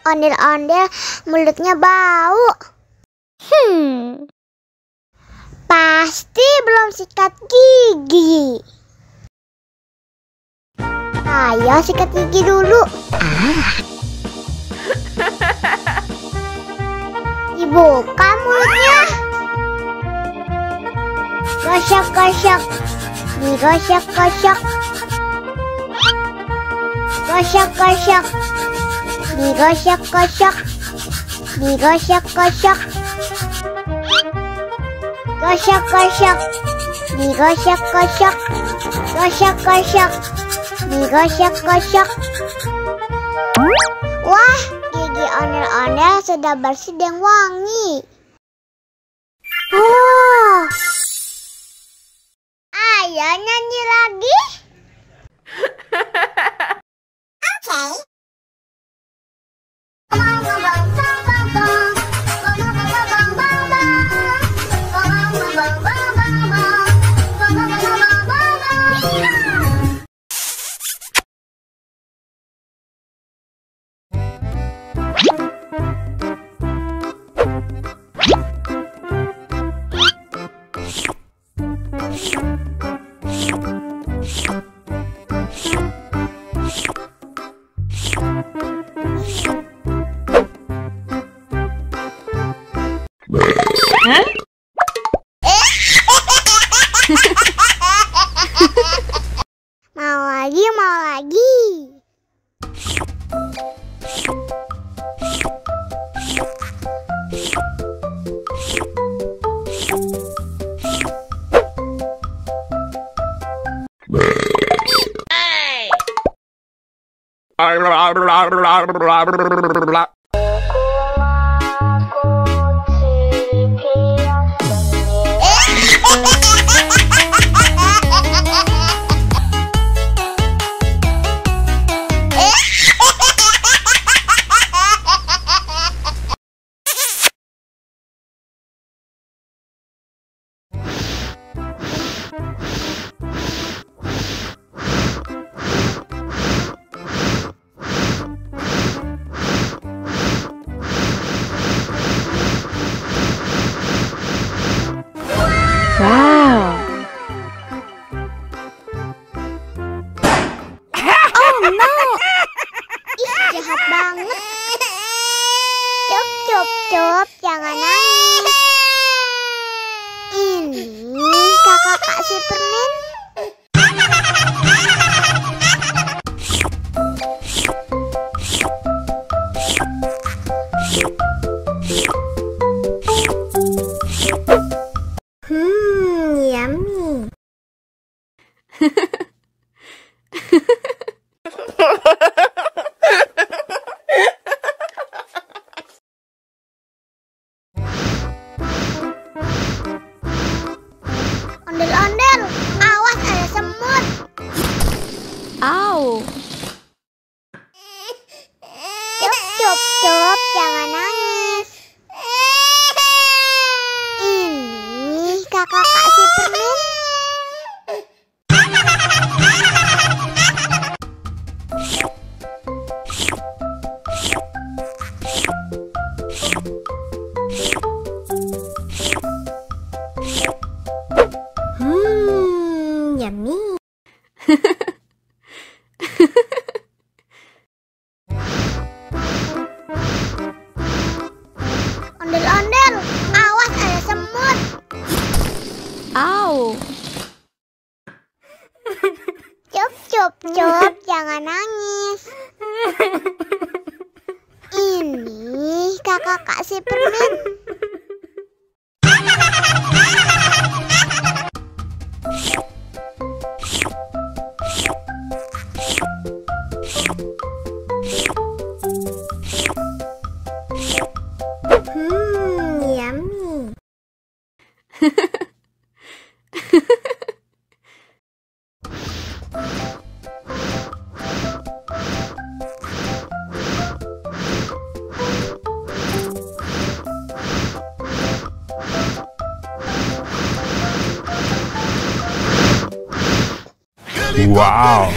ondel-ondel mulutnya bau. Pasti belum sikat gigi. Ayo sikat gigi dulu. Dibuka mulutnya. Gosok-gosok. Digosok-gosok. Gosok-gosok. Digosok-gosok. Digosok-gosok. Gosok-gosok. Digosok-gosok. Gosok-gosok. Digosok-gosok. Wah, gigi ondel-ondel sudah bersih dan wangi. Oh, ayo nyanyi lagi. Oke. Mau lagi, mau lagi. Wow. Oh no. Ih, jahat banget. Cup, cup, cup, jangan nangis. Ini kakak kasih permen. Yummy. Ondel-ondel, awas ada semut. Au. Cup, cup, cup, jangan nangis. Ini kakak kasih permen. Yummy. Ondel-ondel, awas ada semut. Au. Cup, cup, cup, jangan nangis. Ini kakak kasih permen. Yummy. Wow.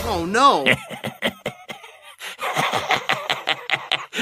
Oh no.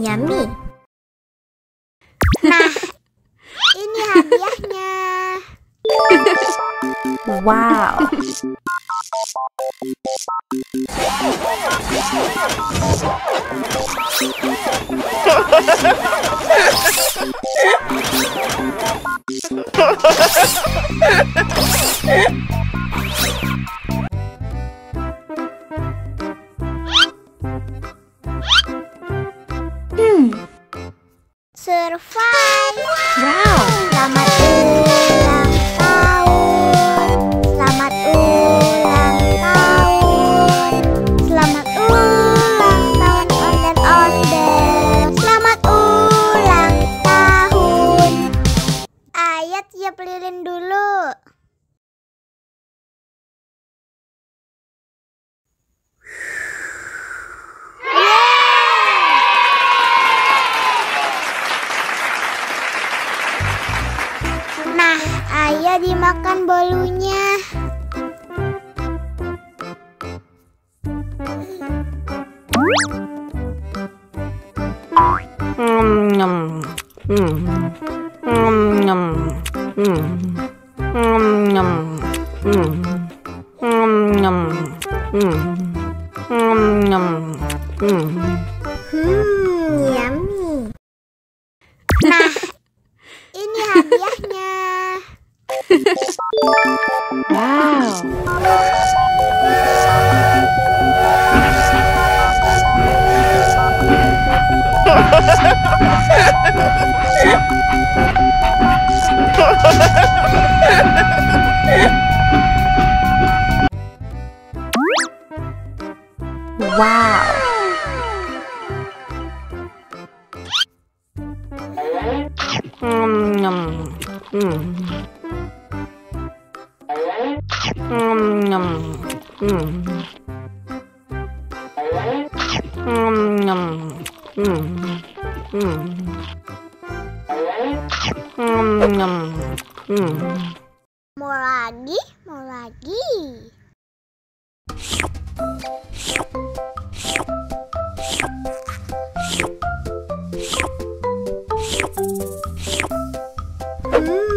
Yummy. Nah, ini hadiahnya. Wow. Survive. Wow. Selamat ulang tahun. Selamat ulang tahun. Selamat ulang tahun ondel-ondel. Selamat ulang tahun. Ayo tiup lilin dulu. Nah, ayo dimakan bolunya. Yummy. Nah, ini hadiahnya. Wow. Wow. Mau lagi? Mau lagi?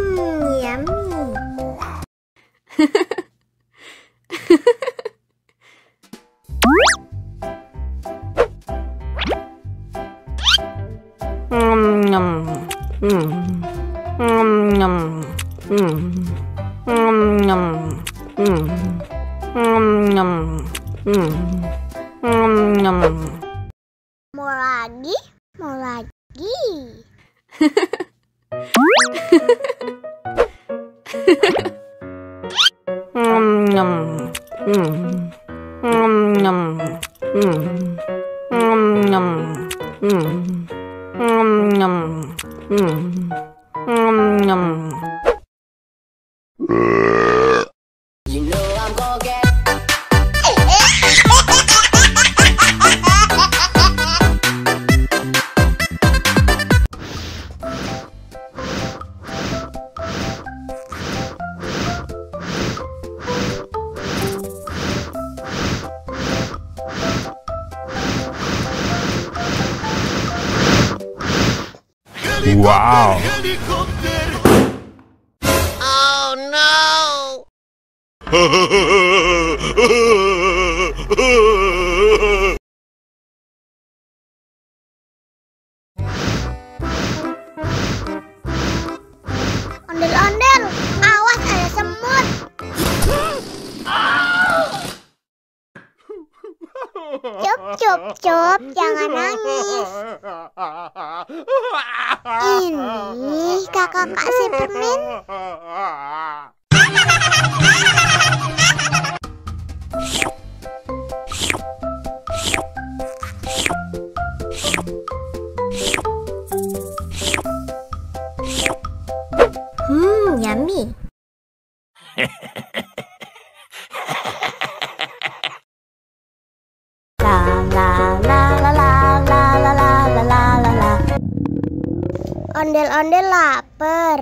Yummy. Mau lagi? Mau lagi? Wow. Oh no! Ondel-ondel, awas ada semut. Cup, cup, cup, jangan nangis. Ini kakak si permen. Yummy. La la la la la la la la la la la. Ondel-ondel lapar.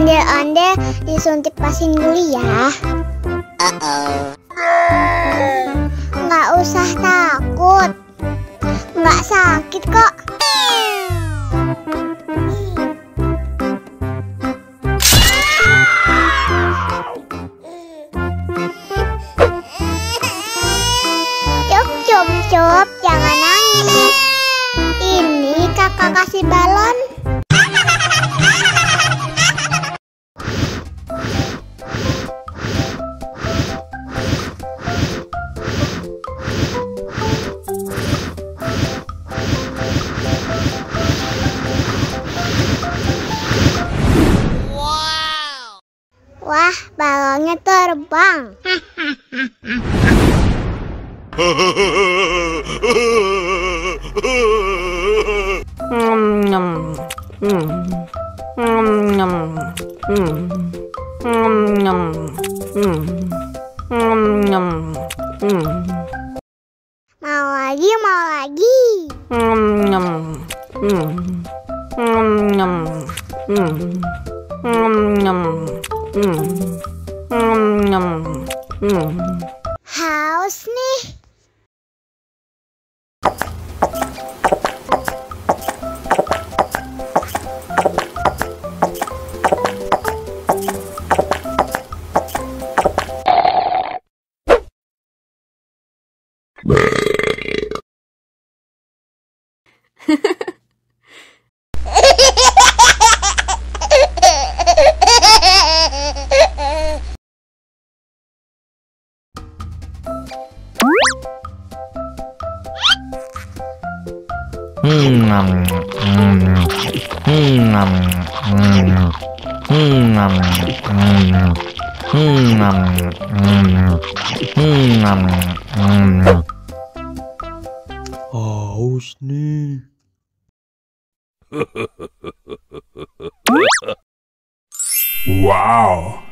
Ondel-ondel disuntik pasin dulu ya. Nggak usah takut, nggak sakit kok. Cup, jangan nangis. Ini kakak kasih balon. Wah, balonnya terbang. Mau lagi, mau lagi. Haus nih. Haus nih. Wow.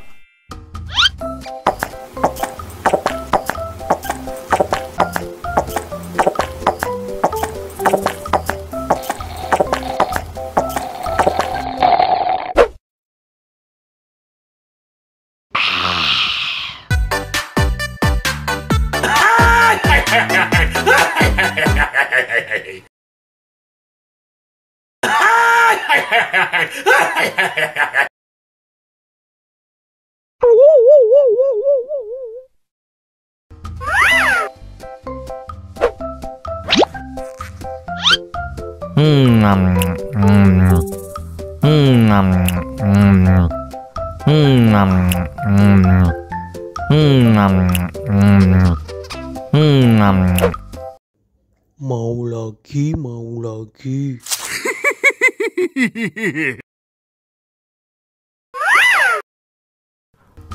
Mau lagi, mau lagi.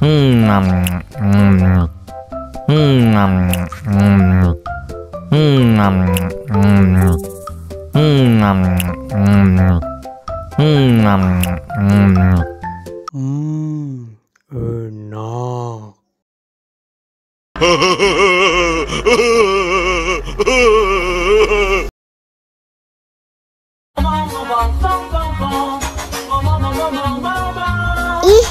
Enak. Ih,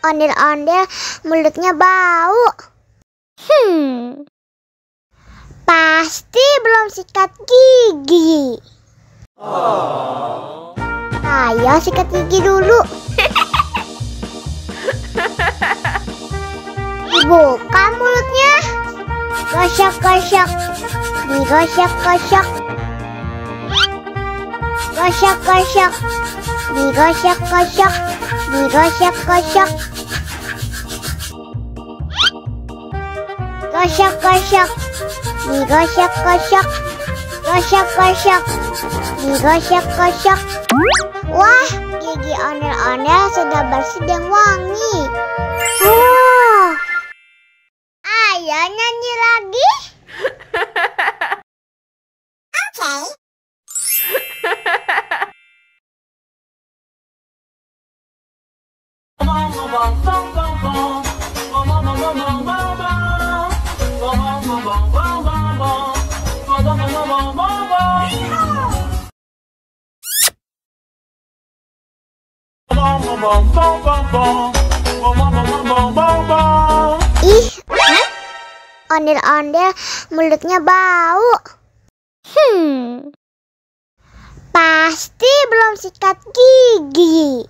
ondel-ondel mulutnya bau. Pasti belum sikat gigi. Ayo sikat gigi dulu. Dibuka mulutnya. Gosok-gosok. Digosok-gosok. Gosok-gosok. Digosok-gosok. Digosok-gosok. Gosok-gosok. Digosok-gosok. Gosok-gosok. Digosok-gosok. Wah, gigi ondel-ondel sudah bersih dan wangi. Ayo nyanyi lagi. Oke. Ih, ondel-ondel mulutnya bau. Pasti belum sikat gigi.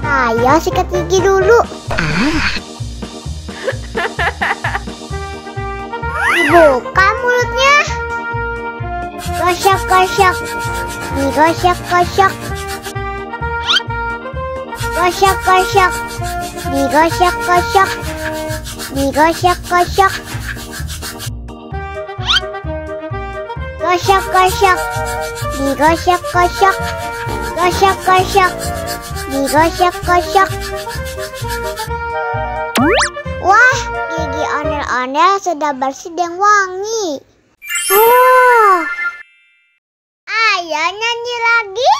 Ayo sikat gigi dulu. Buka mulutnya. Gosok-gosok. Digosok-gosok. Gosok-gosok. Digosok-gosok. Digosok-gosok. Gosok-gosok. Digosok-gosok. Gosok-gosok. Digosok-gosok. Wah, gigi ondel-ondel sudah bersih dan wangi. Oh, ayo nyanyi lagi.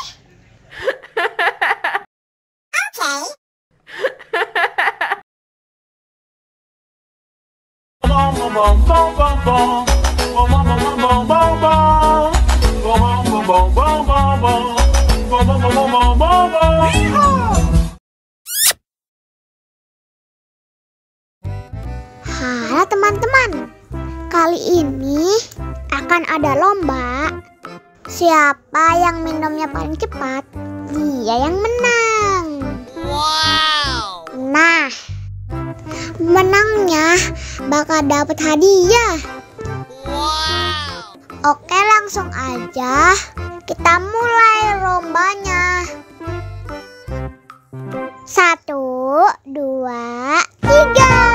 Halo teman-teman, kali ini akan ada lomba. Siapa yang minumnya paling cepat, dia yang menang. Wow. Nah, menangnya bakal dapat hadiah. Wow. Oke, langsung aja kita mulai lombanya. 1, 2, 3.